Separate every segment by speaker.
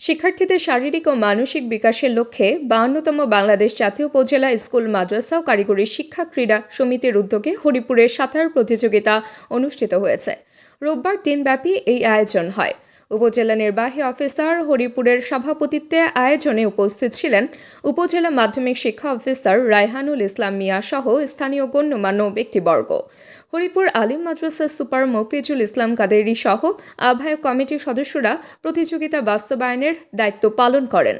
Speaker 1: শিক্ষার্থীদের শারীরিক ও মানসিক বিকাশের লক্ষ্যে 52তম বাংলাদেশ জাতীয় উপজেলা স্কুল মাদ্রাসা ও কারিগরি শিক্ষা ক্রীড়া সমিতির উদ্যোগে হরিপুরে সাঁতার প্রতিযোগিতা অনুষ্ঠিত হয়েছে। রোববার দিনব্যাপী এই আয়োজন হয়। উপজেলা নির্বাহী অফিসার হরিপুরের সভাপতিত্বে আয়োজনে উপস্থিত ছিলেন উপজেলা মাধ্যমিক শিক্ষা অফিসার রায়হানুল ইসলাম মিয়া সহ স্থানীয় গণ্যমান্য ব্যক্তিবর্গ। হরিপুর আলিম মাদ্রাসার সুপার মফিজুল ইসলাম কাদেরী সহ আহ্বায়ক কমিটির সদস্যরা প্রতিযোগিতা বাস্তবায়নের দায়িত্ব পালন করেন।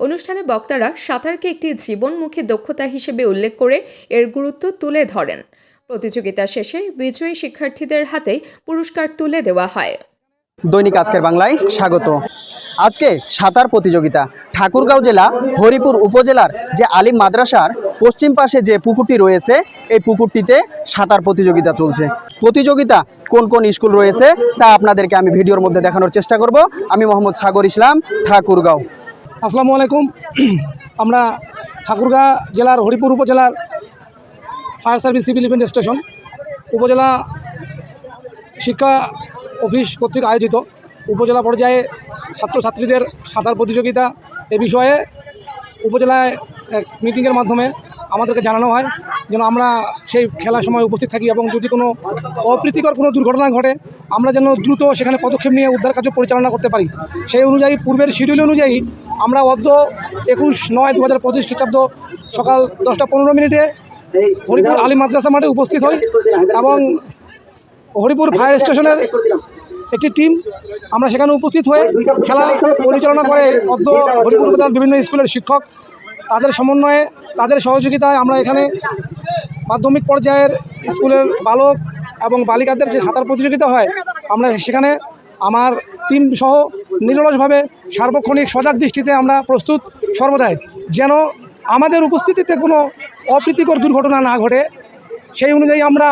Speaker 1: অনুষ্ঠানে বক্তারা সাঁতারকে একটি জীবনমুখী দক্ষতা হিসেবে উল্লেখ করে এর গুরুত্ব তুলে ধরেন। প্রতিযোগিতা শেষে বিজয়ী শিক্ষার্থীদের হাতে পুরস্কার তুলে দেওয়া হয়।
Speaker 2: দৈনিক আজকের বাংলায় স্বাগত। আজকে সাঁতার প্রতিযোগিতা ঠাকুরগাঁও জেলা হরিপুর উপজেলার যে আলিম মাদ্রাসার পশ্চিম পাশে যে পুকুরটি রয়েছে এই পুকুরটিতে সাঁতার প্রতিযোগিতা চলছে। প্রতিযোগিতা কোন কোন স্কুল রয়েছে তা আপনাদেরকে আমি ভিডিওর মধ্যে দেখানোর চেষ্টা করব। আমি মোহাম্মদ সাগর ইসলাম, ঠাকুরগাঁও।
Speaker 3: আসসালামু আলাইকুম। আমরা ঠাকুরগাঁও জেলার হরিপুর উপজেলার fire service civil defence station উপজেলা শিক্ষা অফিস কর্তৃক আয়োজিত উপজেলা পর্যায়ে ছাত্রছাত্রীদের সাঁতার প্রতিযোগিতা এ বিষয়ে উপজেলায় এক মিটিংয়ের মাধ্যমে আমাদেরকে জানানো হয় যেন আমরা সেই খেলার সময় উপস্থিত থাকি এবং যদি কোনো অপ্রীতিকর কোনো দুর্ঘটনা ঘটে আমরা যেন দ্রুত সেখানে পদক্ষেপ নিয়ে উদ্ধার কার্য পরিচালনা করতে পারি। সেই অনুযায়ী পূর্বের শিডিউল অনুযায়ী আমরা 21/9/2025 খ্রিস্টাব্দ সকাল 10টা 15 মিনিটে হরিপুর আলিম মাদ্রাসা মাঠে উপস্থিত হই এবং হরিপুর ফায়ার স্টেশনের একটি টিম আমরা সেখানে উপস্থিত হয়ে খেলা পরিচালনা করে হরিপুর উপজেলার বিভিন্ন স্কুলের শিক্ষক তাদের সমন্বয়ে তাদের সহযোগিতায় আমরা এখানে মাধ্যমিক পর্যায়ের স্কুলের বালক এবং বালিকাদের যে সাঁতার প্রতিযোগিতা হয় আমরা সেখানে আমার টিম সহ নিরলসভাবে সার্বক্ষণিক সজাগ দৃষ্টিতে আমরা প্রস্তুত সর্বদাই যেন আমাদের উপস্থিতিতে কোনো অপ্রীতিকর দুর্ঘটনা না ঘটে সেই অনুযায়ী আমরা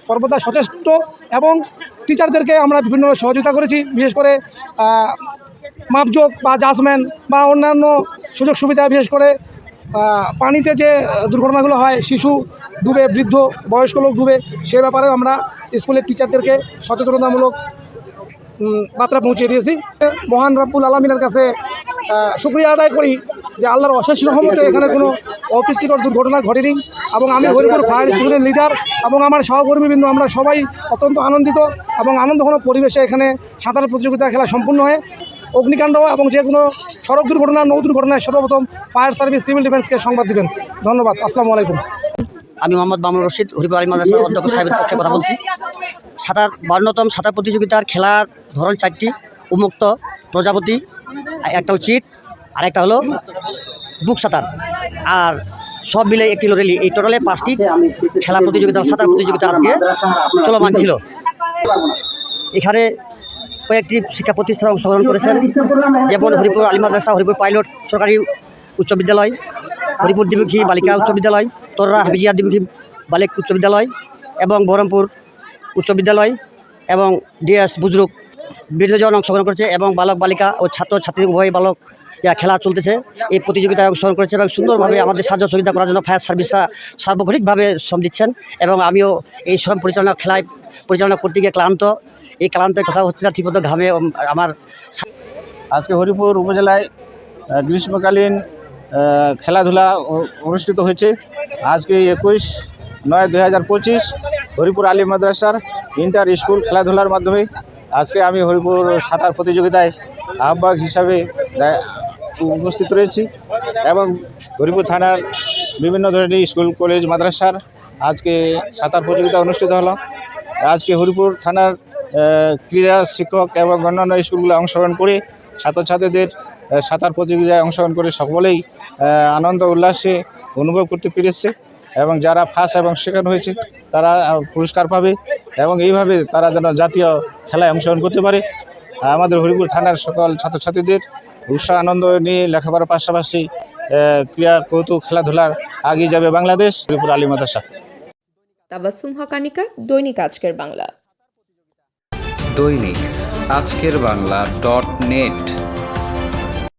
Speaker 3: সর্বদা সচেষ্ট এবং টিচারদেরকে আমরা বিভিন্ন সহযোগিতা করেছি। বিশেষ করে মাপজোক বা জাজমেন্ট বা অন্যান্য সুযোগ সুবিধা, বিশেষ করে পানিতে যে দুর্ঘটনাগুলো হয় শিশু ডুবে, বৃদ্ধ, বয়স্ক লোক ডুবে, সে ব্যাপারে আমরা স্কুলের টিচারদেরকে সচেতনতামূলক বার্তা পৌঁছে দিয়েছি। মহান রব্বুল আলামিনের কাছে শুকরিয়া আদায় করি যে আল্লাহর অশেষ রহমতে এখানে কোনো অপ্রীতিকর দুর্ঘটনা ঘটেনি এবং আমি হরিপুর ফায়ার স্টেশনের লিডার এবং আমার সহকর্মীবৃন্দ আমরা সবাই অত্যন্ত আনন্দিত এবং আনন্দঘন পরিবেশে এখানে সাঁতার প্রতিযোগিতা খেলা সম্পূর্ণ হয়। অগ্নিকাণ্ড এবং যে কোনো সড়ক দুর্ঘটনা, নৌ দুর্ঘটনায় সর্বপ্রথম ফায়ার সার্ভিস সিভিল ডিফেন্সকে সংবাদ দিবেন। ধন্যবাদ। আসসালামু আলাইকুম।
Speaker 4: আমি মোহাম্মদ মামুনুর রশিদ, হরিপুর আলিম মাদ্রাসার অধ্যক্ষ সাহেবের পক্ষে কথা বলছি। 52তম সাঁতার প্রতিযোগিতার খেলার ধরন 4টি: উন্মুক্ত, প্রজাপতি, একটা চিত, আর একটা হলো বুক সাঁতার, আর সব মিলে একটি রেলি। এই টোটালে 5টি খেলা প্রতিযোগিতা, সাঁতার প্রতিযোগিতা আজকে চলমান ছিল। এখানে কয়েকটি শিক্ষা প্রতিষ্ঠান অংশগ্রহণ করেছেন, যেমন হরিপুর আলিম মাদ্রাসা, হরিপুর পাইলট সরকারি উচ্চ বিদ্যালয়, হরিপুর দ্বিমুখী বালিকা উচ্চ বিদ্যালয়, তোররা হাফিজিয়া দ্বিমুখী বালিক উচ্চ বিদ্যালয় এবং বহরমপুর উচ্চ বিদ্যালয় এবং ডিএস বুজরুক বিনোজন অংশগ্রহণ করেছে এবং বালক বালিকা ও ছাত্রছাত্রী উভয় বালক যা খেলা চলতেছে এই প্রতিযোগিতায় অংশগ্রহণ করেছে এবং সুন্দরভাবে আমাদের সাহায্য সহযোগিতা করার জন্য ফায়ার সার্ভিসরা সার্বক্ষণিকভাবে শ্রম দিচ্ছেন এবং আমিও এই শ্রম খেলায় পরিচালনা করতে গিয়ে ক্লান্ত। এই ক্লান্তের কথা হচ্ছে না ঠিকমতো ঘামে আমার।
Speaker 5: আজকে হরিপুর উপজেলায় গ্রীষ্মকালীন খেলাধুলা অনুষ্ঠিত হয়েছে। আজকে 21/9/2025 হরিপুর আলিম মাদ্রাসার ইন্টার স্কুল খেলাধুলার মাধ্যমে আজকে আমি হরিপুর সাঁতার প্রতিযোগিতায় আহ্বায়ক হিসাবে উপস্থিত রয়েছি এবং হরিপুর থানার বিভিন্ন ধরনের স্কুল, কলেজ, মাদ্রাসার আজকে সাঁতার প্রতিযোগিতা অনুষ্ঠিত হলো। আজকে হরিপুর থানার ক্রীড়া শিক্ষক এবং অন্যান্য স্কুলগুলো অংশগ্রহণ করে ছাত্রছাত্রীদের সাঁতার প্রতিযোগিতায় অংশগ্রহণ করে সকলেই আনন্দ উল্লাসে অনুভব করতে পেরেছে এবং যারা ফার্স্ট এবং সেকেন্ড হয়েছে তারা পুরস্কার পাবে এবং এইভাবে তারা যেন জাতীয় খেলায় অংশগ্রহণ করতে পারে। আমাদের হরিপুর থানার সকল ছাত্রছাত্রীদের উৎসাহ আনন্দ নিয়ে লেখাপড়ার পাশাপাশি ক্রীড়া কৌতুক খেলাধুলার আগিয়ে যাবে বাংলাদেশ। হরিপুর আলিম মাদ্রাসা।
Speaker 1: তাবাসসুম হকানিকা, দৈনিক আজকের বাংলা।
Speaker 6: দৈনিক আজকের বাংলা .net